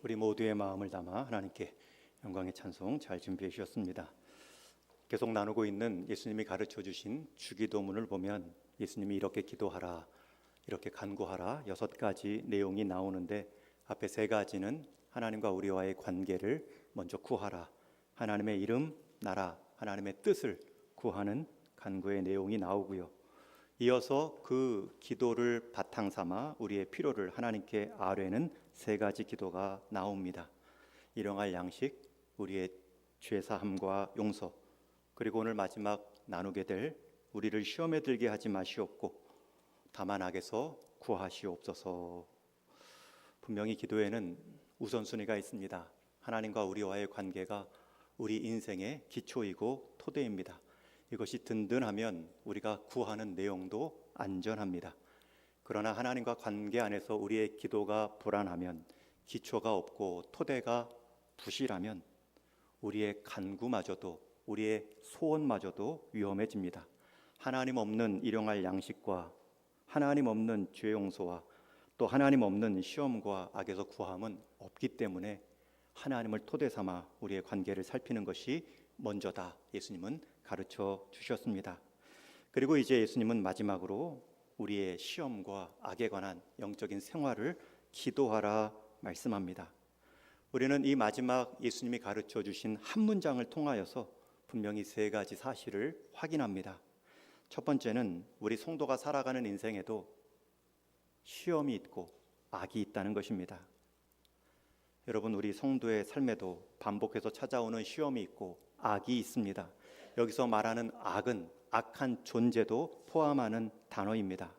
우리 모두의 마음을 담아 하나님께 영광의 찬송 잘 준비해 주셨습니다. 계속 나누고 있는 예수님이 가르쳐 주신 주기도문을 보면 예수님이 이렇게 기도하라, 이렇게 간구하라 6가지 내용이 나오는데 앞에 3가지는 하나님과 우리와의 관계를 먼저 구하라, 하나님의 이름, 나라, 하나님의 뜻을 구하는 간구의 내용이 나오고요. 이어서 그 기도를 바탕 삼아 우리의 필요를 하나님께 아뢰는 3가지 기도가 나옵니다. 일용할 양식, 우리의 죄사함과 용서, 그리고 오늘 마지막 나누게 될 우리를 시험에 들게 하지 마시옵고 다만 악에서 구하시옵소서. 분명히 기도에는 우선순위가 있습니다. 하나님과 우리와의 관계가 우리 인생의 기초이고 토대입니다. 이것이 든든하면 우리가 구하는 내용도 안전합니다. 그러나 하나님과 관계 안에서 우리의 기도가 불안하면, 기초가 없고 토대가 부실하면 우리의 간구마저도, 우리의 소원마저도 위험해집니다. 하나님 없는 일용할 양식과 하나님 없는 죄 용서와 또 하나님 없는 시험과 악에서 구함은 없기 때문에 하나님을 토대 삼아 우리의 관계를 살피는 것이 먼저다, 예수님은 가르쳐 주셨습니다. 그리고 이제 예수님은 마지막으로 우리의 시험과 악에 관한 영적인 생활을 기도하라 말씀합니다. 우리는 이 마지막 예수님이 가르쳐 주신 한 문장을 통하여서 분명히 3가지 사실을 확인합니다. 첫 번째는 우리 성도가 살아가는 인생에도 시험이 있고 악이 있다는 것입니다. 여러분, 우리 성도의 삶에도 반복해서 찾아오는 시험이 있고 악이 있습니다. 여기서 말하는 악은 악한 존재도 포함하는 단어입니다.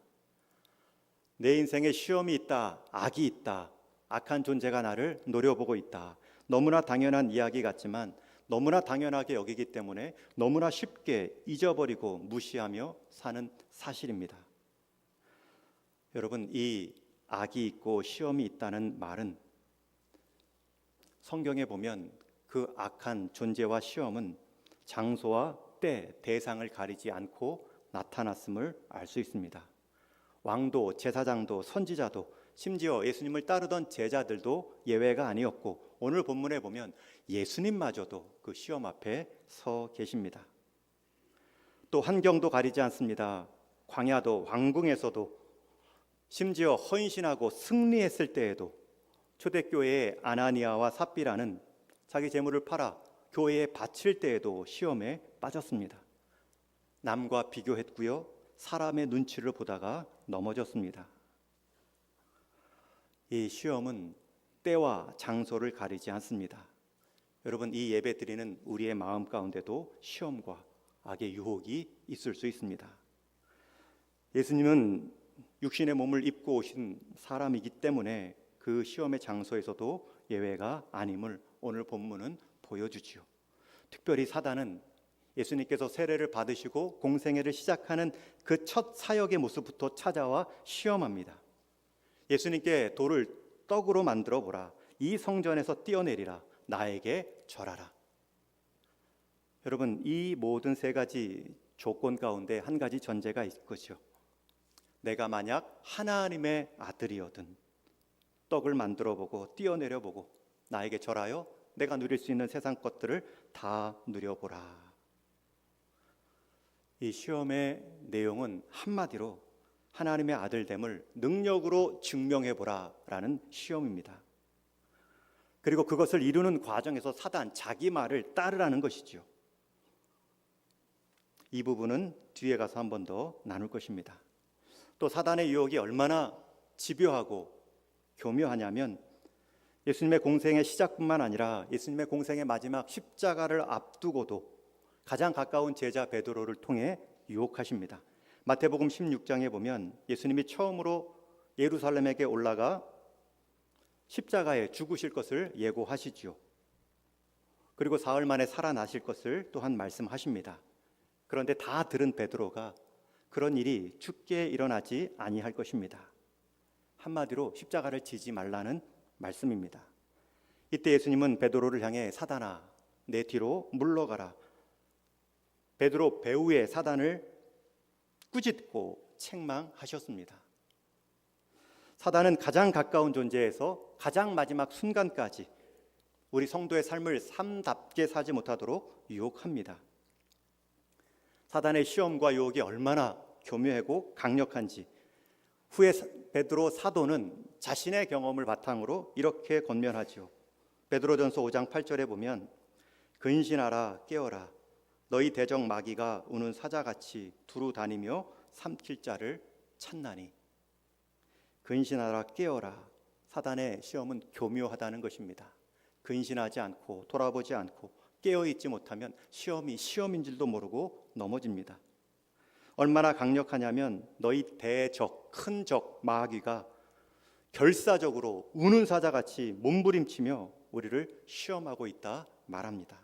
내 인생에 시험이 있다, 악이 있다, 악한 존재가 나를 노려보고 있다. 너무나 당연한 이야기 같지만 너무나 당연하게 여기기 때문에 너무나 쉽게 잊어버리고 무시하며 사는 사실입니다. 여러분, 이 악이 있고 시험이 있다는 말은 성경에 보면 그 악한 존재와 시험은 장소와 때, 대상을 가리지 않고 나타났음을 알 수 있습니다. 왕도, 제사장도, 선지자도, 심지어 예수님을 따르던 제자들도 예외가 아니었고 오늘 본문에 보면 예수님마저도 그 시험 앞에 서 계십니다. 또 환경도 가리지 않습니다. 광야도, 왕궁에서도, 심지어 헌신하고 승리했을 때에도 초대교회의 아나니아와 삽비라는 자기 재물을 팔아 교회에 바칠 때에도 시험에 빠졌습니다. 남과 비교했고요, 사람의 눈치를 보다가 넘어졌습니다. 이 시험은 때와 장소를 가리지 않습니다. 여러분, 이 예배 드리는 우리의 마음 가운데도 시험과 악의 유혹이 있을 수 있습니다. 예수님은 육신의 몸을 입고 오신 사람이기 때문에 그 시험의 장소에서도 예외가 아님을 오늘 본문은 보여주지요. 특별히 사단은 예수님께서 세례를 받으시고 공생애를 시작하는 그 첫 사역의 모습부터 찾아와 시험합니다. 예수님께 돌을 떡으로 만들어 보라, 이 성전에서 뛰어내리라, 나에게 절하라. 여러분, 이 모든 3가지 조건 가운데 한 가지 전제가 있겠죠. 내가 만약 하나님의 아들이거든 떡을 만들어 보고 뛰어내려 보고 나에게 절하여 내가 누릴 수 있는 세상 것들을 다 누려보라. 이 시험의 내용은 한마디로 하나님의 아들됨을 능력으로 증명해보라 라는 시험입니다. 그리고 그것을 이루는 과정에서 사단, 자기 말을 따르라는 것이죠. 이 부분은 뒤에 가서 한 번 더 나눌 것입니다. 또 사단의 유혹이 얼마나 집요하고 교묘하냐면 예수님의 공생의 시작뿐만 아니라 예수님의 공생의 마지막 십자가를 앞두고도 가장 가까운 제자 베드로를 통해 유혹하십니다. 마태복음 16장에 보면 예수님이 처음으로 예루살렘에게 올라가 십자가에 죽으실 것을 예고하시지요. 그리고 사흘 만에 살아나실 것을 또한 말씀하십니다. 그런데 다 들은 베드로가 그런 일이 죽게 일어나지 아니할 것입니다. 한마디로 십자가를 지지 말라는 말씀입니다. 이때 예수님은 베드로를 향해 사단아, 내 뒤로 물러가라. 베드로 배후에 사단을 꾸짖고 책망하셨습니다. 사단은 가장 가까운 존재에서 가장 마지막 순간까지 우리 성도의 삶을 삶답게 사지 못하도록 유혹합니다. 사단의 시험과 유혹이 얼마나 교묘하고 강력한지 후에 베드로 사도는 자신의 경험을 바탕으로 이렇게 권면하죠. 베드로전서 5장 8절에 보면 근신하라 깨어라 너희 대적 마귀가 우는 사자같이 두루 다니며 삼킬 자를 찾나니. 근신하라 깨어라. 사단의 시험은 교묘하다는 것입니다. 근신하지 않고 돌아보지 않고 깨어있지 못하면 시험이 시험인 줄도 모르고 넘어집니다. 얼마나 강력하냐면 너희 대적, 큰 적 마귀가 결사적으로 우는 사자같이 몸부림치며 우리를 시험하고 있다 말합니다.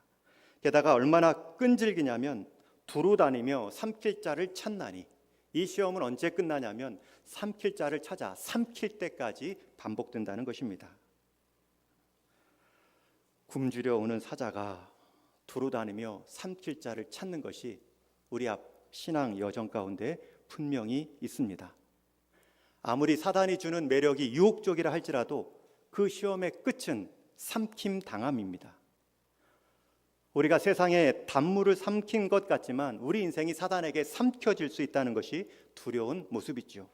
게다가 얼마나 끈질기냐면 두루 다니며 삼킬 자를 찾나니. 이 시험은 언제 끝나냐면 삼킬 자를 찾아 삼킬 때까지 반복된다는 것입니다. 굶주려 오는 사자가 두루 다니며 삼킬 자를 찾는 것이 우리 앞 신앙 여정 가운데 분명히 있습니다. 아무리 사단이 주는 매력이 유혹적이라 할지라도 그 시험의 끝은 삼킴 당함입니다. 우리가 세상에 단물을 삼킨 것 같지만 우리 인생이 사단에게 삼켜질 수 있다는 것이 두려운 모습이죠.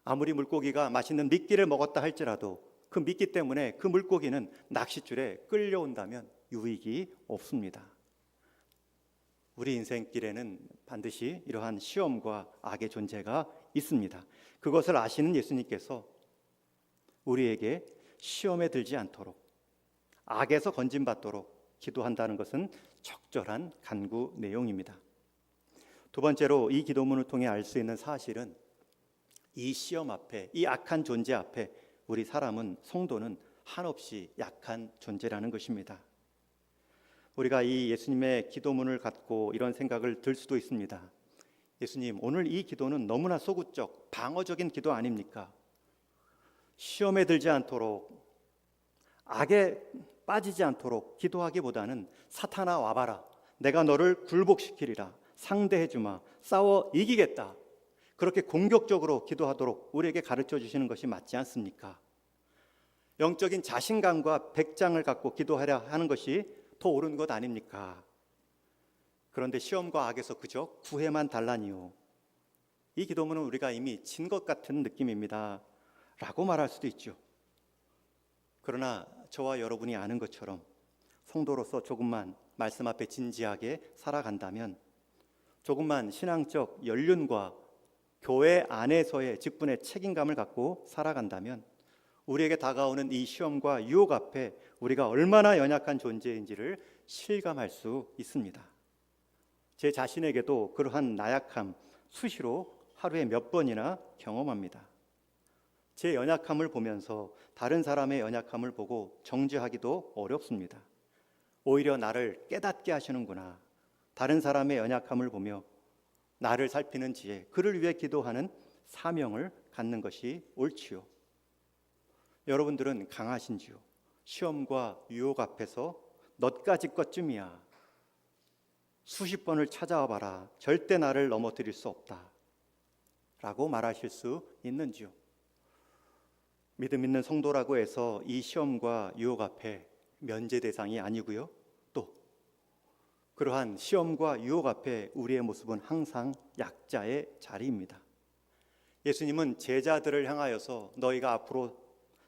아무리 물고기가 맛있는 미끼를 먹었다 할지라도 그 미끼 때문에 그 물고기는 낚싯줄에 끌려온다면 유익이 없습니다. 우리 인생길에는 반드시 이러한 시험과 악의 존재가 있습니다. 그것을 아시는 예수님께서 우리에게 시험에 들지 않도록 악에서 건진받도록 기도한다는 것은 적절한 간구 내용입니다. 두 번째로 이 기도문을 통해 알 수 있는 사실은 이 시험 앞에, 이 악한 존재 앞에 우리 사람은, 성도는 한없이 약한 존재라는 것입니다. 우리가 이 예수님의 기도문을 갖고 이런 생각을 들 수도 있습니다. 예수님, 오늘 이 기도는 너무나 소극적, 방어적인 기도 아닙니까? 시험에 들지 않도록, 악에 빠지지 않도록 기도하기보다는 사탄아 와봐라, 내가 너를 굴복시키리라, 상대해주마, 싸워 이기겠다, 그렇게 공격적으로 기도하도록 우리에게 가르쳐 주시는 것이 맞지 않습니까? 영적인 자신감과 백장을 갖고 기도하려 하는 것이 더 옳은 것 아닙니까? 그런데 시험과 악에서 그저 구해만 달라니요, 이 기도문은 우리가 이미 진 것 같은 느낌입니다 라고 말할 수도 있죠. 그러나 저와 여러분이 아는 것처럼 성도로서 조금만 말씀 앞에 진지하게 살아간다면, 조금만 신앙적 연륜과 교회 안에서의 직분의 책임감을 갖고 살아간다면 우리에게 다가오는 이 시험과 유혹 앞에 우리가 얼마나 연약한 존재인지를 실감할 수 있습니다. 제 자신에게도 그러한 나약함 수시로 하루에 몇 번이나 경험합니다. 제 연약함을 보면서 다른 사람의 연약함을 보고 정죄하기도 어렵습니다. 오히려 나를 깨닫게 하시는구나, 다른 사람의 연약함을 보며 나를 살피는 지혜, 그를 위해 기도하는 사명을 갖는 것이 옳지요. 여러분들은 강하신지요? 시험과 유혹 앞에서 너까지 것쯤이야, 수십 번을 찾아와 봐라, 절대 나를 넘어뜨릴 수 없다 라고 말하실 수 있는지요? 믿음 있는 성도라고 해서 이 시험과 유혹 앞에 면제 대상이 아니고요, 또 그러한 시험과 유혹 앞에 우리의 모습은 항상 약자의 자리입니다. 예수님은 제자들을 향하여서 너희가 앞으로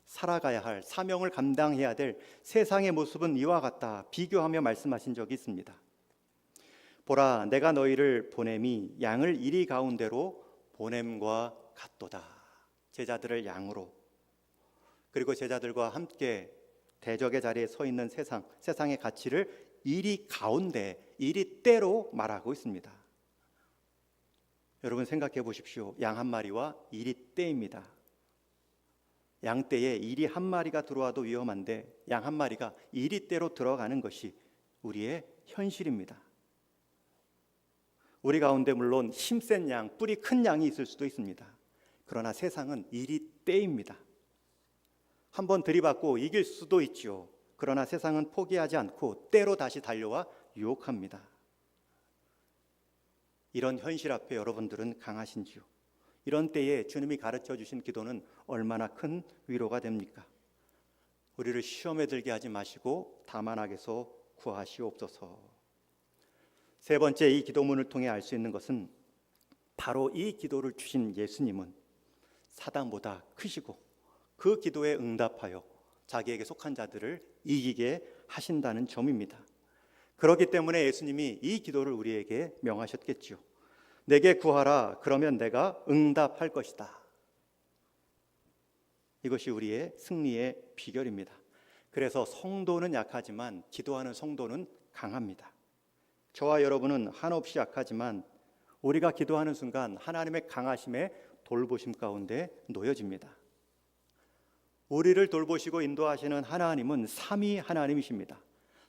살아가야 할, 사명을 감당해야 될 세상의 모습은 이와 같다 비교하며 말씀하신 적이 있습니다. 보라, 내가 너희를 보냄이 양을 이리 가운데로 보냄과 같도다. 제자들을 양으로, 그리고 제자들과 함께 대적의 자리에 서 있는 세상의 가치를 이리 가운데, 이리 때로 말하고 있습니다. 여러분 생각해 보십시오. 양 한 마리와 이리 때입니다. 양 떼에 이리 한 마리가 들어와도 위험한데 양 한 마리가 이리 때로 들어가는 것이 우리의 현실입니다. 우리 가운데 물론 힘센 양, 뿔이 큰 양이 있을 수도 있습니다. 그러나 세상은 이리 때입니다. 한번 들이받고 이길 수도 있죠. 그러나 세상은 포기하지 않고 때로 다시 달려와 유혹합니다. 이런 현실 앞에 여러분들은 강하신지요? 이런 때에 주님이 가르쳐 주신 기도는 얼마나 큰 위로가 됩니까? 우리를 시험에 들게 하지 마시고 다만 악에서 구하시옵소서. 세 번째, 이 기도문을 통해 알 수 있는 것은 바로 이 기도를 주신 예수님은 사단보다 크시고 그 기도에 응답하여 자기에게 속한 자들을 이기게 하신다는 점입니다. 그렇기 때문에 예수님이 이 기도를 우리에게 명하셨겠죠. 내게 구하라, 그러면 내가 응답할 것이다. 이것이 우리의 승리의 비결입니다. 그래서 성도는 약하지만 기도하는 성도는 강합니다. 저와 여러분은 한없이 약하지만 우리가 기도하는 순간 하나님의 강하심에 돌보심 가운데 놓여집니다. 우리를 돌보시고 인도하시는 하나님은 삼위 하나님이십니다.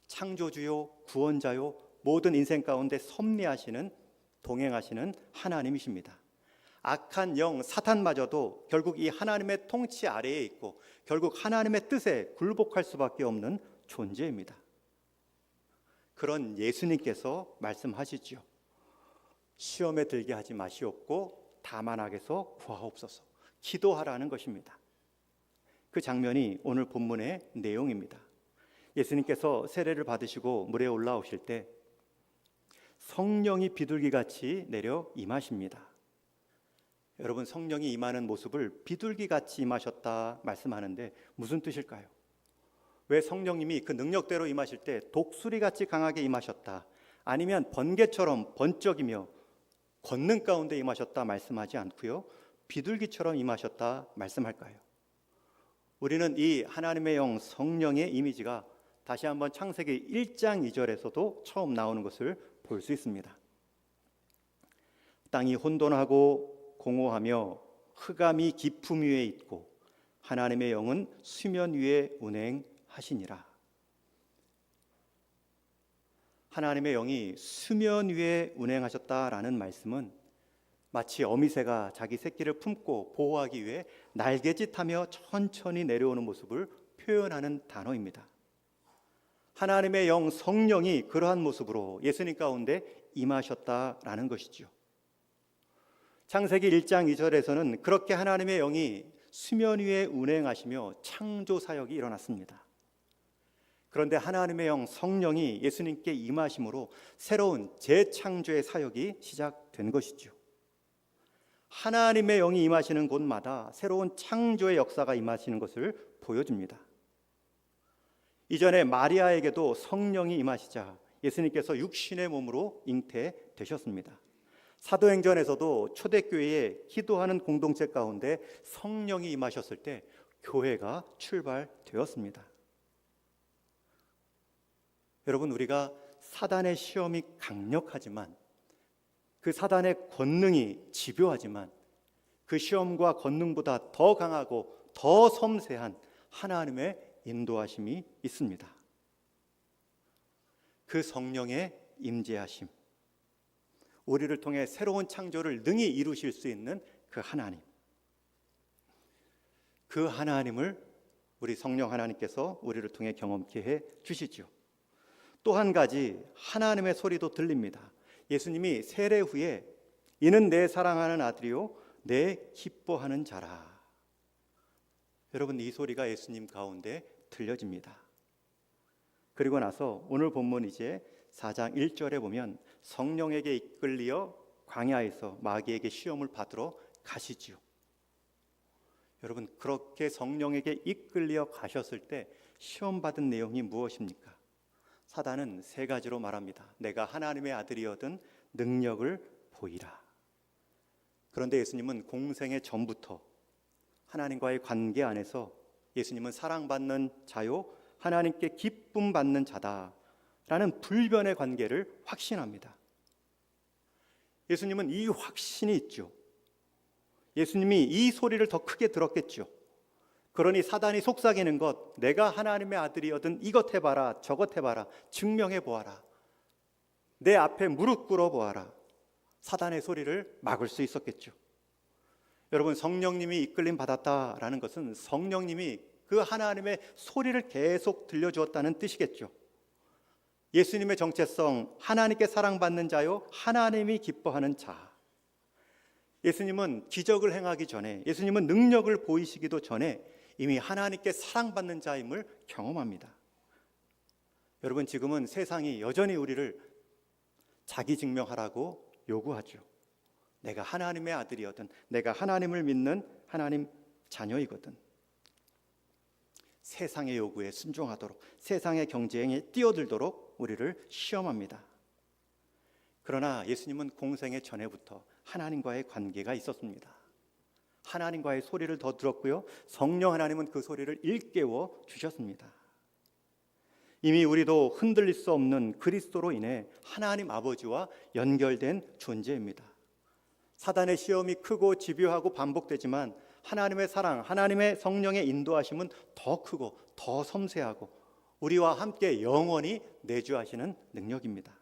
창조주요, 구원자요, 모든 인생 가운데 섭리하시는, 동행하시는 하나님이십니다. 악한 영 사탄마저도 결국 이 하나님의 통치 아래에 있고 결국 하나님의 뜻에 굴복할 수밖에 없는 존재입니다. 그런 예수님께서 말씀하시죠. 시험에 들게 하지 마시옵고 다만 악에서 구하옵소서. 기도하라는 것입니다. 그 장면이 오늘 본문의 내용입니다. 예수님께서 세례를 받으시고 물에 올라오실 때 성령이 비둘기같이 내려 임하십니다. 여러분, 성령이 임하는 모습을 비둘기같이 임하셨다 말씀하는데 무슨 뜻일까요? 왜 성령님이 그 능력대로 임하실 때 독수리같이 강하게 임하셨다, 아니면 번개처럼 번쩍이며 권능 가운데 임하셨다 말씀하지 않고요, 비둘기처럼 임하셨다 말씀할까요? 우리는 이 하나님의 영 성령의 이미지가 다시 한번 창세기 1장 2절에서도 처음 나오는 것을 볼 수 있습니다. 땅이 혼돈하고 공허하며 흑암이 깊음 위에 있고 하나님의 영은 수면 위에 운행하시니라. 하나님의 영이 수면 위에 운행하셨다라는 말씀은 마치 어미새가 자기 새끼를 품고 보호하기 위해 날개짓하며 천천히 내려오는 모습을 표현하는 단어입니다. 하나님의 영 성령이 그러한 모습으로 예수님 가운데 임하셨다라는 것이죠. 창세기 1장 2절에서는 그렇게 하나님의 영이 수면 위에 운행하시며 창조 사역이 일어났습니다. 그런데 하나님의 영 성령이 예수님께 임하심으로 새로운 재창조의 사역이 시작된 것이죠. 하나님의 영이 임하시는 곳마다 새로운 창조의 역사가 임하시는 것을 보여줍니다. 이전에 마리아에게도 성령이 임하시자 예수님께서 육신의 몸으로 잉태되셨습니다. 사도행전에서도 초대교회에 기도하는 공동체 가운데 성령이 임하셨을 때 교회가 출발되었습니다. 여러분, 우리가 사단의 시험이 강력하지만, 그 사단의 권능이 집요하지만 그 시험과 권능보다 더 강하고 더 섬세한 하나님의 인도하심이 있습니다. 그 성령의 임재하심, 우리를 통해 새로운 창조를 능히 이루실 수 있는 그 하나님, 그 하나님을 우리 성령 하나님께서 우리를 통해 경험케 해 주시죠. 또 한 가지 하나님의 소리도 들립니다. 예수님이 세례 후에 이는 내 사랑하는 아들이요 내 기뻐하는 자라. 여러분, 이 소리가 예수님 가운데 들려집니다. 그리고 나서 오늘 본문 이제 4장 1절에 보면 성령에게 이끌리어 광야에서 마귀에게 시험을 받으러 가시지요. 여러분, 그렇게 성령에게 이끌려 가셨을 때 시험 받은 내용이 무엇입니까? 사단은 세 가지로 말합니다. 내가 하나님의 아들이거든 능력을 보이라. 그런데 예수님은 공생의 전부터 하나님과의 관계 안에서 예수님은 사랑받는 자요 하나님께 기쁨 받는 자다라는 불변의 관계를 확신합니다. 예수님은 이 확신이 있죠. 예수님이 이 소리를 더 크게 들었겠죠. 그러니 사단이 속삭이는 것, 내가 하나님의 아들이거든 이것 해봐라 저것 해봐라 증명해 보아라, 내 앞에 무릎 꿇어 보아라, 사단의 소리를 막을 수 있었겠죠. 여러분, 성령님이 이끌림 받았다라는 것은 성령님이 그 하나님의 소리를 계속 들려주었다는 뜻이겠죠. 예수님의 정체성, 하나님께 사랑받는 자요 하나님이 기뻐하는 자. 예수님은 기적을 행하기 전에, 예수님은 능력을 보이시기도 전에 이미 하나님께 사랑받는 자임을 경험합니다. 여러분, 지금은 세상이 여전히 우리를 자기 증명하라고 요구하죠. 내가 하나님의 아들이거든, 내가 하나님을 믿는 하나님 자녀이거든. 세상의 요구에 순종하도록, 세상의 경쟁에 뛰어들도록 우리를 시험합니다. 그러나 예수님은 공생의 전에부터 하나님과의 관계가 있었습니다. 하나님과의 소리를 더 들었고요, 성령 하나님은 그 소리를 일깨워 주셨습니다. 이미 우리도 흔들릴 수 없는 그리스도로 인해 하나님 아버지와 연결된 존재입니다. 사단의 시험이 크고 집요하고 반복되지만 하나님의 사랑, 하나님의 성령의 인도하심은 더 크고 더 섬세하고 우리와 함께 영원히 내주하시는 능력입니다.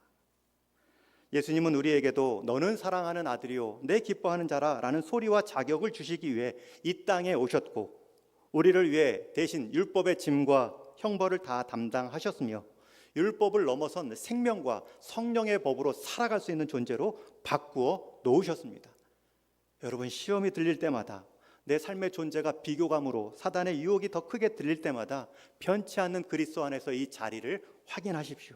예수님은 우리에게도 너는 사랑하는 아들이요 내 기뻐하는 자라 라는 소리와 자격을 주시기 위해 이 땅에 오셨고, 우리를 위해 대신 율법의 짐과 형벌을 다 담당하셨으며 율법을 넘어선 생명과 성령의 법으로 살아갈 수 있는 존재로 바꾸어 놓으셨습니다. 여러분, 시험이 들릴 때마다, 내 삶의 존재가 비교감으로 사단의 유혹이 더 크게 들릴 때마다 변치 않는 그리스도 안에서 이 자리를 확인하십시오.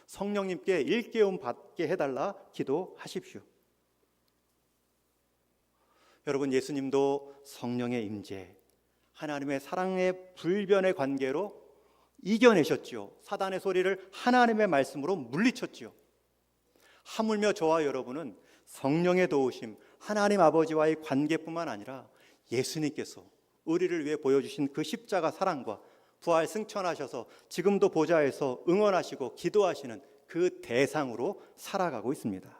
성령님께 일깨움 받게 해달라 기도하십시오. 여러분, 예수님도 성령의 임재, 하나님의 사랑의 불변의 관계로 이겨내셨지요. 사단의 소리를 하나님의 말씀으로 물리쳤지요. 하물며 저와 여러분은 성령의 도우심, 하나님 아버지와의 관계뿐만 아니라 예수님께서 우리를 위해 보여주신 그 십자가 사랑과 부활 승천하셔서 지금도 보좌에서 응원하시고 기도하시는 그 대상으로 살아가고 있습니다.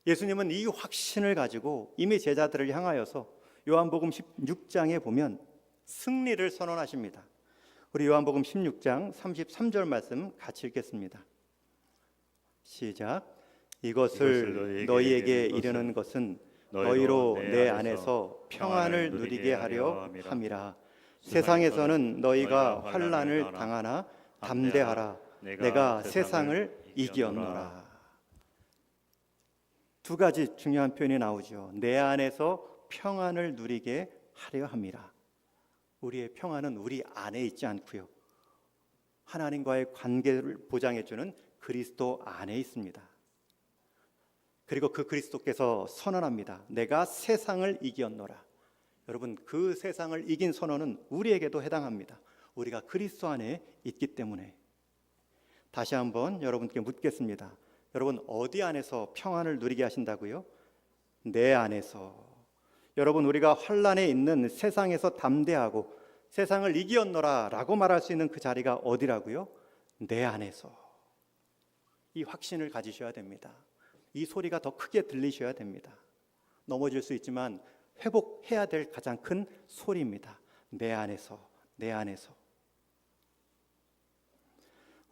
예수님은 이 확신을 가지고 이미 제자들을 향하여서 요한복음 16장에 보면 승리를 선언하십니다. 우리 요한복음 16장 33절 말씀 같이 읽겠습니다. 시작. 이것을 너희에게 이르는 것은 너희로 내 안에서 평안을 누리게 하려 함이라. 세상에서는 너희가 환난을 당하나 담대하라. 내가 세상을 이기었노라. 두 가지 중요한 표현이 나오죠. 내 안에서 평안을 누리게 하려 함이라. 우리의 평안은 우리 안에 있지 않고요, 하나님과의 관계를 보장해주는 그리스도 안에 있습니다. 그리고 그 그리스도께서 선언합니다. 내가 세상을 이기었노라. 여러분, 그 세상을 이긴 선언은 우리에게도 해당합니다. 우리가 그리스도 안에 있기 때문에. 다시 한번 여러분께 묻겠습니다. 여러분, 어디 안에서 평안을 누리게 하신다고요? 내 안에서. 여러분, 우리가 환난에 있는 세상에서 담대하고 세상을 이기었노라 라고 말할 수 있는 그 자리가 어디라고요? 내 안에서. 이 확신을 가지셔야 됩니다. 이 소리가 더 크게 들리셔야 됩니다. 넘어질 수 있지만 회복해야 될 가장 큰 소리입니다. 내 안에서, 내 안에서.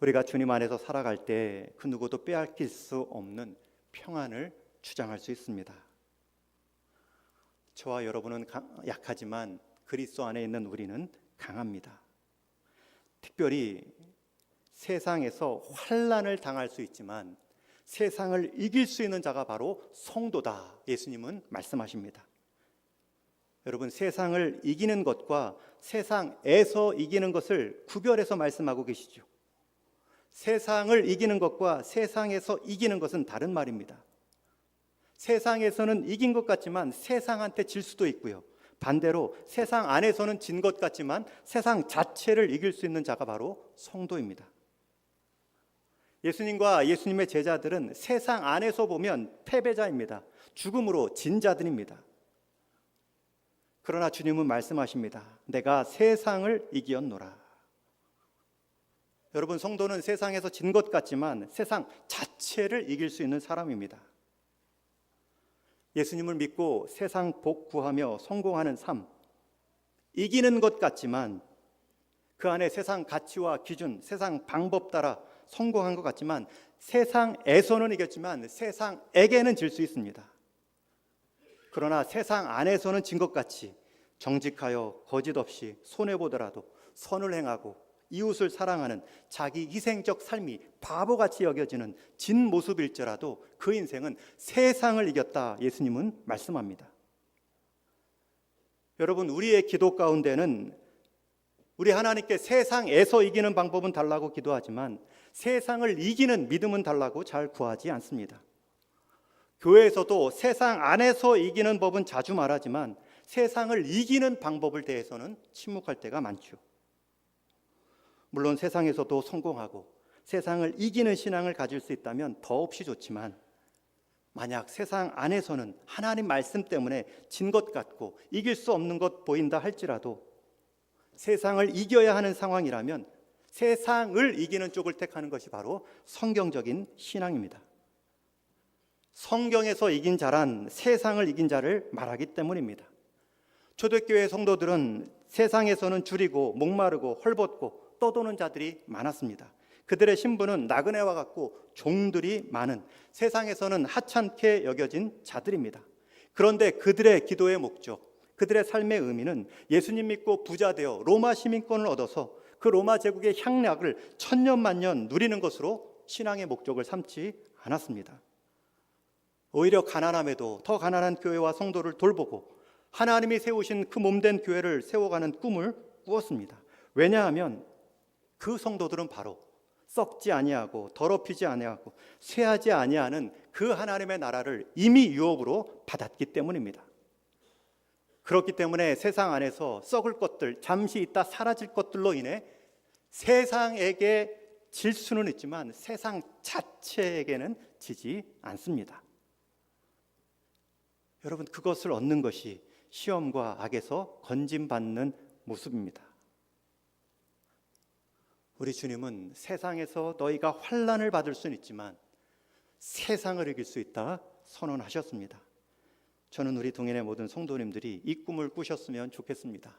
우리가 주님 안에서 살아갈 때 그 누구도 빼앗길 수 없는 평안을 주장할 수 있습니다. 저와 여러분은 약하지만 그리스도 안에 있는 우리는 강합니다. 특별히 세상에서 환난을 당할 수 있지만 세상을 이길 수 있는 자가 바로 성도다. 예수님은 말씀하십니다. 여러분, 세상을 이기는 것과 세상에서 이기는 것을 구별해서 말씀하고 계시죠. 세상을 이기는 것과 세상에서 이기는 것은 다른 말입니다. 세상에서는 이긴 것 같지만 세상한테 질 수도 있고요, 반대로 세상 안에서는 진 것 같지만 세상 자체를 이길 수 있는 자가 바로 성도입니다. 예수님과 예수님의 제자들은 세상 안에서 보면 패배자입니다. 죽음으로 진 자들입니다. 그러나 주님은 말씀하십니다. 내가 세상을 이기었노라. 여러분, 성도는 세상에서 진 것 같지만 세상 자체를 이길 수 있는 사람입니다. 예수님을 믿고 세상 복구하며 성공하는 삶, 이기는 것 같지만 그 안에 세상 가치와 기준, 세상 방법 따라 성공한 것 같지만 세상에서는 이겼지만 세상에게는 질 수 있습니다. 그러나 세상 안에서는 진 것 같이 정직하여 거짓 없이 손해보더라도 선을 행하고 이웃을 사랑하는 자기 희생적 삶이 바보같이 여겨지는 진 모습일지라도 그 인생은 세상을 이겼다, 예수님은 말씀합니다. 여러분, 우리의 기도 가운데는 우리 하나님께 세상에서 이기는 방법은 달라고 기도하지만 세상을 이기는 믿음은 달라고 잘 구하지 않습니다. 교회에서도 세상 안에서 이기는 법은 자주 말하지만 세상을 이기는 방법을 대해서는 침묵할 때가 많죠. 물론 세상에서도 성공하고 세상을 이기는 신앙을 가질 수 있다면 더없이 좋지만, 만약 세상 안에서는 하나님 말씀 때문에 진 것 같고 이길 수 없는 것 보인다 할지라도 세상을 이겨야 하는 상황이라면 세상을 이기는 쪽을 택하는 것이 바로 성경적인 신앙입니다. 성경에서 이긴 자란 세상을 이긴 자를 말하기 때문입니다. 초대교회 성도들은 세상에서는 줄이고 목마르고 헐벗고 떠도는 자들이 많았습니다. 그들의 신분은 나그네와 같고 종들이 많은, 세상에서는 하찮게 여겨진 자들입니다. 그런데 그들의 기도의 목적, 그들의 삶의 의미는 예수님 믿고 부자 되어 로마 시민권을 얻어서 그 로마 제국의 향락을 천년만년 누리는 것으로 신앙의 목적을 삼지 않았습니다. 오히려 가난함에도 더 가난한 교회와 성도를 돌보고 하나님이 세우신 그 몸된 교회를 세워가는 꿈을 꾸었습니다. 왜냐하면 그 성도들은 바로 썩지 아니하고 더럽히지 아니하고 쇠하지 아니하는 그 하나님의 나라를 이미 유업으로 받았기 때문입니다. 그렇기 때문에 세상 안에서 썩을 것들, 잠시 있다 사라질 것들로 인해 세상에게 질 수는 있지만 세상 자체에게는 지지 않습니다. 여러분, 그것을 얻는 것이 시험과 악에서 건짐받는 모습입니다. 우리 주님은 세상에서 너희가 환난을 받을 수는 있지만 세상을 이길 수 있다 선언하셨습니다. 저는 우리 동행의 모든 성도님들이 이 꿈을 꾸셨으면 좋겠습니다.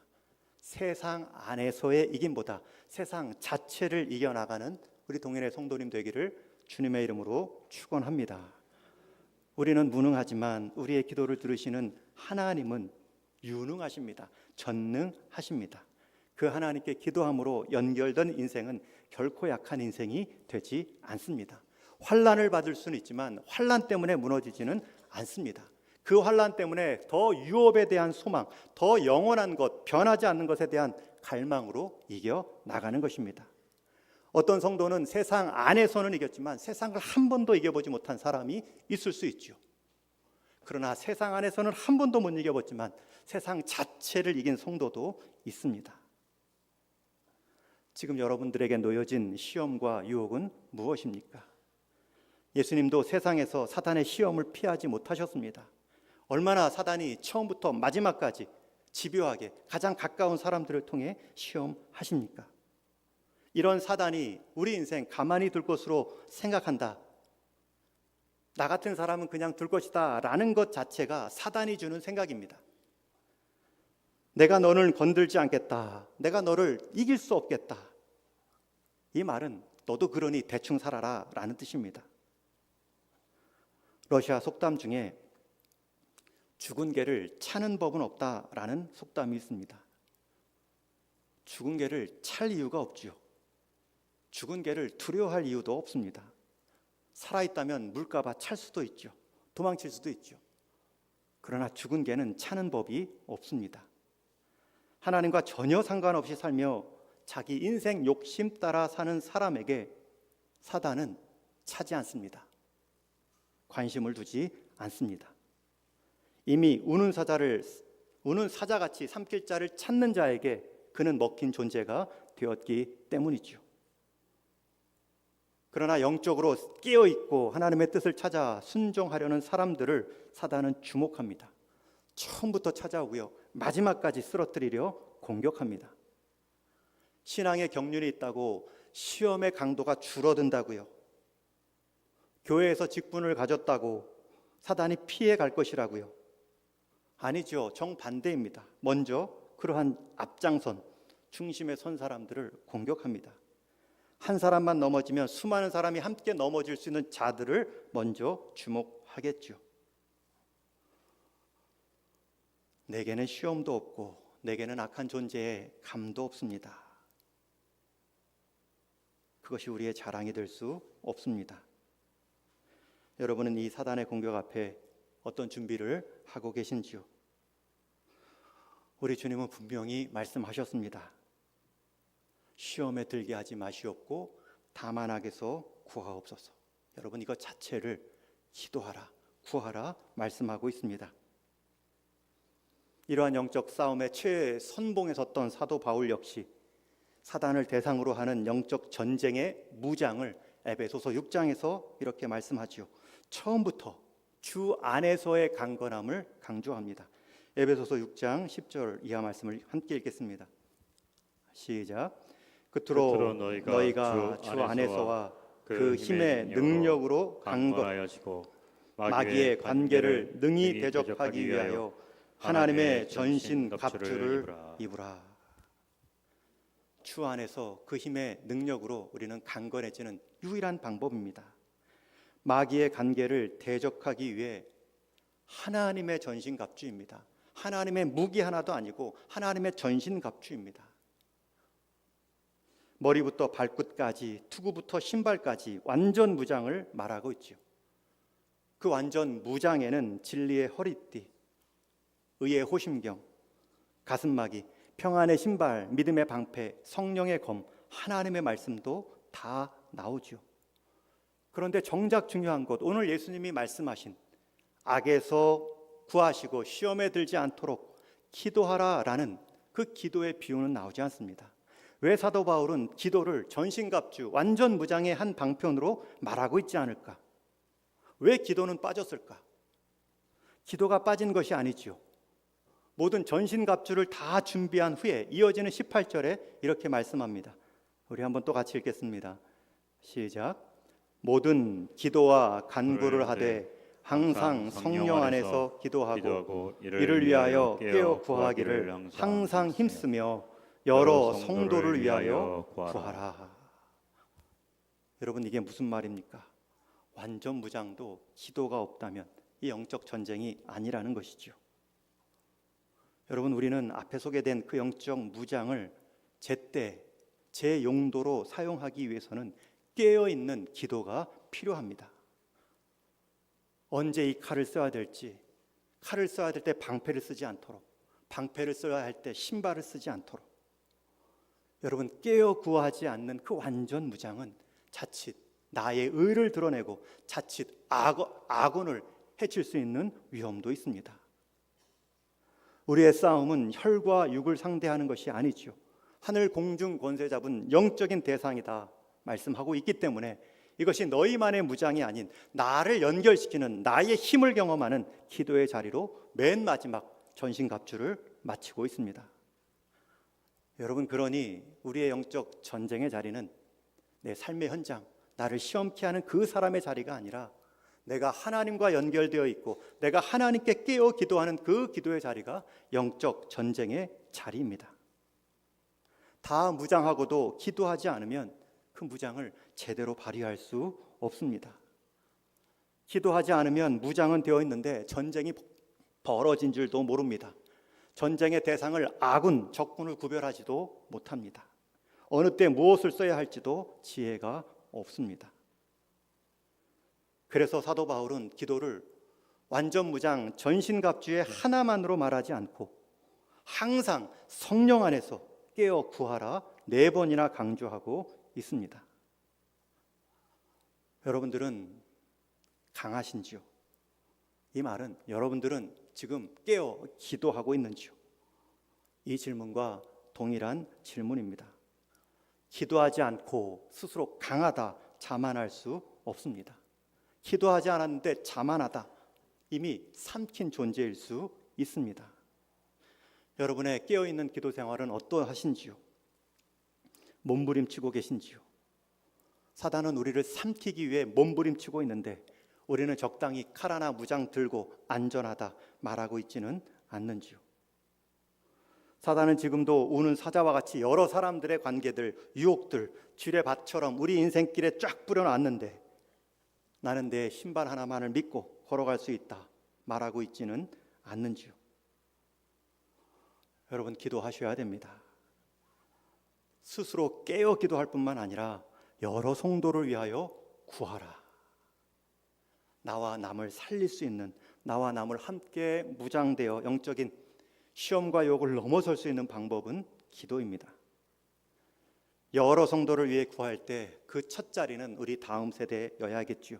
세상 안에서의 이김보다 세상 자체를 이겨나가는 우리 동행의 성도님 되기를 주님의 이름으로 축원합니다. 우리는 무능하지만 우리의 기도를 들으시는 하나님은 유능하십니다. 전능하십니다. 그 하나님께 기도함으로 연결된 인생은 결코 약한 인생이 되지 않습니다. 환난을 받을 수는 있지만 환난 때문에 무너지지는 않습니다. 그 환난 때문에 더 유업에 대한 소망, 더 영원한 것, 변하지 않는 것에 대한 갈망으로 이겨 나가는 것입니다. 어떤 성도는 세상 안에서는 이겼지만 세상을 한 번도 이겨보지 못한 사람이 있을 수 있죠. 그러나 세상 안에서는 한 번도 못 이겨봤지만 세상 자체를 이긴 성도도 있습니다. 지금 여러분들에게 놓여진 시험과 유혹은 무엇입니까? 예수님도 세상에서 사단의 시험을 피하지 못하셨습니다. 얼마나 사단이 처음부터 마지막까지 집요하게 가장 가까운 사람들을 통해 시험하십니까? 이런 사단이 우리 인생 가만히 둘 것으로 생각한다, 나 같은 사람은 그냥 둘 것이다 라는 것 자체가 사단이 주는 생각입니다. 내가 너를 건들지 않겠다, 내가 너를 이길 수 없겠다, 이 말은 너도 그러니 대충 살아라 라는 뜻입니다. 러시아 속담 중에 죽은 개를 차는 법은 없다라는 속담이 있습니다. 죽은 개를 찰 이유가 없죠. 죽은 개를 두려워할 이유도 없습니다. 살아있다면 물까봐 찰 수도 있죠. 도망칠 수도 있죠. 그러나 죽은 개는 차는 법이 없습니다. 하나님과 전혀 상관없이 살며 자기 인생 욕심 따라 사는 사람에게 사단은 차지 않습니다. 관심을 두지 않습니다. 이미 우는 사자같이 삼킬 자를 찾는 자에게 그는 먹힌 존재가 되었기 때문이죠. 그러나 영적으로 깨어있고 하나님의 뜻을 찾아 순종하려는 사람들을 사단은 주목합니다. 처음부터 찾아오고요, 마지막까지 쓰러뜨리려 공격합니다. 신앙의 경륜이 있다고 시험의 강도가 줄어든다고요, 교회에서 직분을 가졌다고 사단이 피해 갈 것이라고요? 아니죠. 정반대입니다. 먼저 그러한 앞장선 중심에 선 사람들을 공격합니다. 한 사람만 넘어지면 수많은 사람이 함께 넘어질 수 있는 자들을 먼저 주목하겠죠. 내게는 시험도 없고 내게는 악한 존재에 감도 없습니다. 그것이 우리의 자랑이 될 수 없습니다. 여러분은 이 사단의 공격 앞에 어떤 준비를 하고 계신지요? 우리 주님은 분명히 말씀하셨습니다. 시험에 들게 하지 마시옵고 다만 악에서 구하옵소서. 여러분, 이것 자체를 기도하라, 구하라 말씀하고 있습니다. 이러한 영적 싸움의 최선봉에 섰던 사도 바울 역시 사단을 대상으로 하는 영적 전쟁의 무장을 에베소서 6장에서 이렇게 말씀하지요. 처음부터 주 안에서의 강건함을 강조합니다. 에베소서 6장 10절 이하 말씀을 함께 읽겠습니다. 시작. 끝으로 너희가 주 안에서와 그 힘의 능력으로 강건하여지고 마귀의 관계를 능히 대적하기 위하여 하나님의 전신 갑주를 입으라. 주 안에서 그 힘의 능력으로 우리는 강건해지는 유일한 방법입니다. 마귀의 관계를 대적하기 위해 하나님의 전신 갑주입니다. 하나님의 무기 하나도 아니고 하나님의 전신 갑주입니다. 머리부터 발끝까지, 투구부터 신발까지 완전 무장을 말하고 있죠. 그 완전 무장에는 진리의 허리띠, 의의 호심경, 가슴막이, 평안의 신발, 믿음의 방패, 성령의 검, 하나님의 말씀도 다 나오죠. 그런데 정작 중요한 것, 오늘 예수님이 말씀하신 악에서 구하시고 시험에 들지 않도록 기도하라라는 그 기도의 비유는 나오지 않습니다. 왜 사도 바울은 기도를 전신갑주, 완전 무장의 한 방편으로 말하고 있지 않을까? 왜 기도는 빠졌을까? 기도가 빠진 것이 아니지요. 모든 전신갑주를 다 준비한 후에 이어지는 18절에 이렇게 말씀합니다. 우리 한번 또 같이 읽겠습니다. 시작. 모든 기도와 간구를 하되 항상 성령 안에서 기도하고 이를 위하여 깨어 구하기를 항상 힘쓰며 여러 성도를 위하여 구하라. 여러분, 이게 무슨 말입니까? 완전 무장도 기도가 없다면 이 영적 전쟁이 아니라는 것이죠. 여러분, 우리는 앞에 소개된 그 영적 무장을 제때 제 용도로 사용하기 위해서는 깨어있는 기도가 필요합니다. 언제 이 칼을 써야 될지, 칼을 써야 될 때 방패를 쓰지 않도록, 방패를 써야 할 때 신발을 쓰지 않도록, 여러분, 깨어 구하지 않는 그 완전 무장은 자칫 나의 의를 드러내고 자칫 악원을 해칠 수 있는 위험도 있습니다. 우리의 싸움은 혈과 육을 상대하는 것이 아니죠. 하늘 공중 권세 잡은 영적인 대상이다 말씀하고 있기 때문에 이것이 너희만의 무장이 아닌 나를 연결시키는 나의 힘을 경험하는 기도의 자리로 맨 마지막 전신갑주를 마치고 있습니다. 여러분, 그러니 우리의 영적 전쟁의 자리는 내 삶의 현장, 나를 시험케 하는 그 사람의 자리가 아니라 내가 하나님과 연결되어 있고 내가 하나님께 깨어 기도하는 그 기도의 자리가 영적 전쟁의 자리입니다. 다 무장하고도 기도하지 않으면 그 무장을 제대로 발휘할 수 없습니다. 기도하지 않으면 무장은 되어 있는데 전쟁이 벌어진 줄도 모릅니다. 전쟁의 대상을 아군, 적군을 구별하지도 못합니다. 어느 때 무엇을 써야 할지도 지혜가 없습니다. 그래서 사도 바울은 기도를 완전 무장, 전신갑주의 하나만으로 말하지 않고 항상 성령 안에서 깨어 구하라 4번이나 강조하고 있습니다. 여러분들은 강하신지요? 이 말은 여러분들은 지금 깨어 기도하고 있는지요? 이 질문과 동일한 질문입니다. 기도하지 않고 스스로 강하다 자만할 수 없습니다. 기도하지 않았는데 자만하다, 이미 삼킨 존재일 수 있습니다. 여러분의 깨어있는 기도 생활은 어떠하신지요? 몸부림치고 계신지요? 사단은 우리를 삼키기 위해 몸부림치고 있는데 우리는 적당히 칼 하나 무장 들고 안전하다 말하고 있지는 않는지요? 사단은 지금도 우는 사자와 같이 여러 사람들의 관계들, 유혹들, 지뢰밭처럼 우리 인생길에 쫙 뿌려놨는데 나는 내 신발 하나만을 믿고 걸어갈 수 있다 말하고 있지는 않는지요? 여러분, 기도하셔야 됩니다. 스스로 깨어 기도할 뿐만 아니라 여러 성도를 위하여 구하라. 나와 남을 살릴 수 있는, 나와 남을 함께 무장되어 영적인 시험과 유혹을 넘어설 수 있는 방법은 기도입니다. 여러 성도를 위해 구할 때 그 첫 자리는 우리 다음 세대여야겠지요.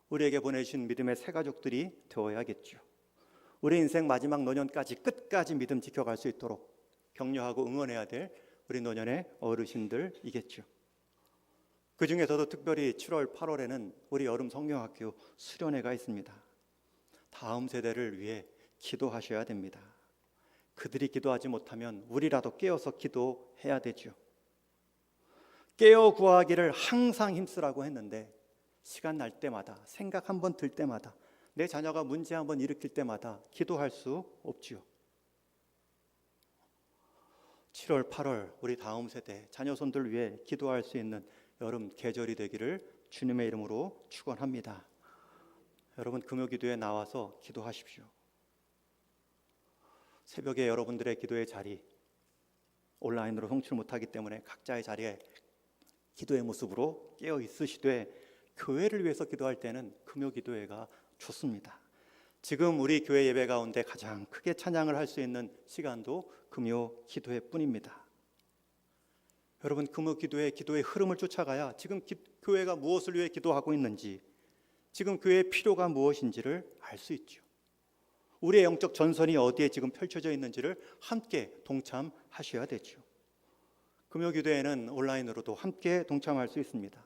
우리에게 보내주신 믿음의 새 가족들이 되어야겠죠. 우리 인생 마지막 노년까지 끝까지 믿음 지켜갈 수 있도록 격려하고 응원해야 될 우리 노년의 어르신들이겠죠. 그 중에서도 특별히 7월, 8월에는 우리 여름 성경학교 수련회가 있습니다. 다음 세대를 위해 기도하셔야 됩니다. 그들이 기도하지 못하면 우리라도 깨어서 기도해야 되죠. 깨어 구하기를 항상 힘쓰라고 했는데 시간 날 때마다, 생각 한번 들 때마다, 내 자녀가 문제 한번 일으킬 때마다 기도할 수 없지요. 7월, 8월 우리 다음 세대 자녀손들 위해 기도할 수 있는 여름 계절이 되기를 주님의 이름으로 축원합니다. 여러분 금요기도에 나와서 기도하십시오. 새벽에 여러분들의 기도의 자리 온라인으로 송출 못하기 때문에 각자의 자리에 기도의 모습으로 깨어 있으시되 교회를 위해서 기도할 때는 금요기도회가 좋습니다. 지금 우리 교회 예배 가운데 가장 크게 찬양을 할 수 있는 시간도 금요기도회 뿐입니다. 여러분 금요기도회 기도의 흐름을 쫓아가야 지금 교회가 무엇을 위해 기도하고 있는지, 지금 교회의 필요가 무엇인지를 알 수 있죠. 우리의 영적 전선이 어디에 지금 펼쳐져 있는지를 함께 동참하셔야 되죠. 금요기도회는 온라인으로도 함께 동참할 수 있습니다.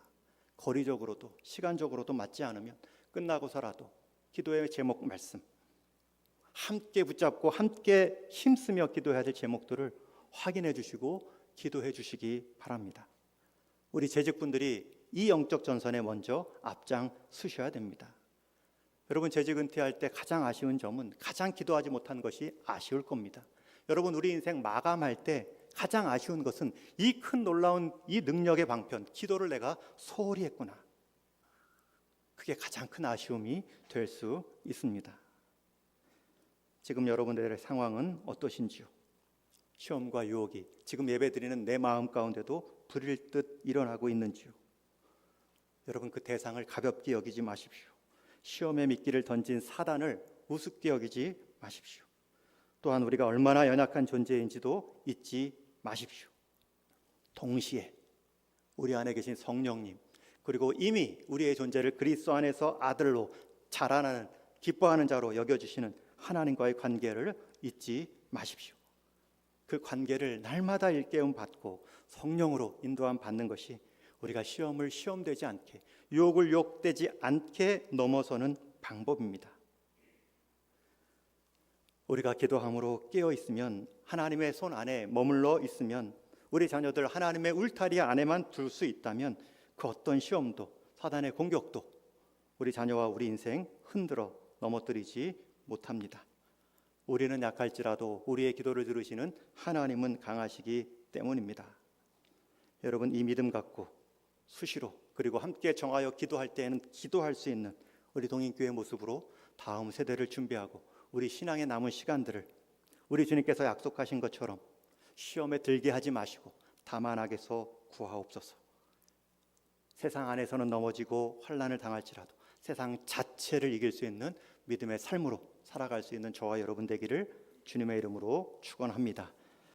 거리적으로도 시간적으로도 맞지 않으면 끝나고서라도 기도의 제목 말씀 함께 붙잡고 함께 힘쓰며 기도해야 될 제목들을 확인해 주시고 기도해 주시기 바랍니다. 우리 재직분들이 이 영적 전선에 먼저 앞장 서셔야 됩니다. 여러분 재직 은퇴할 때 가장 아쉬운 점은 가장 기도하지 못한 것이 아쉬울 겁니다. 여러분 우리 인생 마감할 때 가장 아쉬운 것은 이 큰 놀라운 이 능력의 방편, 기도를 내가 소홀히 했구나. 그게 가장 큰 아쉬움이 될 수 있습니다. 지금 여러분들의 상황은 어떠신지요? 시험과 유혹이 지금 예배드리는 내 마음 가운데도 불일 듯 일어나고 있는지요? 여러분 그 대상을 가볍게 여기지 마십시오. 시험의 미끼를 던진 사단을 우습게 여기지 마십시오. 또한 우리가 얼마나 연약한 존재인지도 잊지 마십시오. 동시에 우리 안에 계신 성령님, 그리고 이미 우리의 존재를 그리스도 안에서 아들로 자라나는 기뻐하는 자로 여겨주시는 하나님과의 관계를 잊지 마십시오. 그 관계를 날마다 일깨움 받고 성령으로 인도함 받는 것이 우리가 시험을 시험되지 않게, 유혹을 유혹되지 않게 넘어서는 방법입니다. 우리가 기도함으로 깨어 있으면, 하나님의 손 안에 머물러 있으면, 우리 자녀들 하나님의 울타리 안에만 둘 수 있다면 그 어떤 시험도 사단의 공격도 우리 자녀와 우리 인생 흔들어 넘어뜨리지 못합니다. 우리는 약할지라도 우리의 기도를 들으시는 하나님은 강하시기 때문입니다. 여러분 이 믿음 갖고 수시로 그리고 함께 정하여 기도할 때에는 기도할 수 있는 우리 동인교회 모습으로 다음 세대를 준비하고 우리 신앙의 남은 시간들을 우리 주님께서 약속하신 것처럼 시험에 들게 하지 마시고 다만 악에서 구하옵소서. 세상 안에서는 넘어지고 환난을 당할지라도 세상 자체를 이길 수 있는 믿음의 삶으로 살아갈 수 있는 저와 여러분 되기를 주님의 이름으로 축원합니다.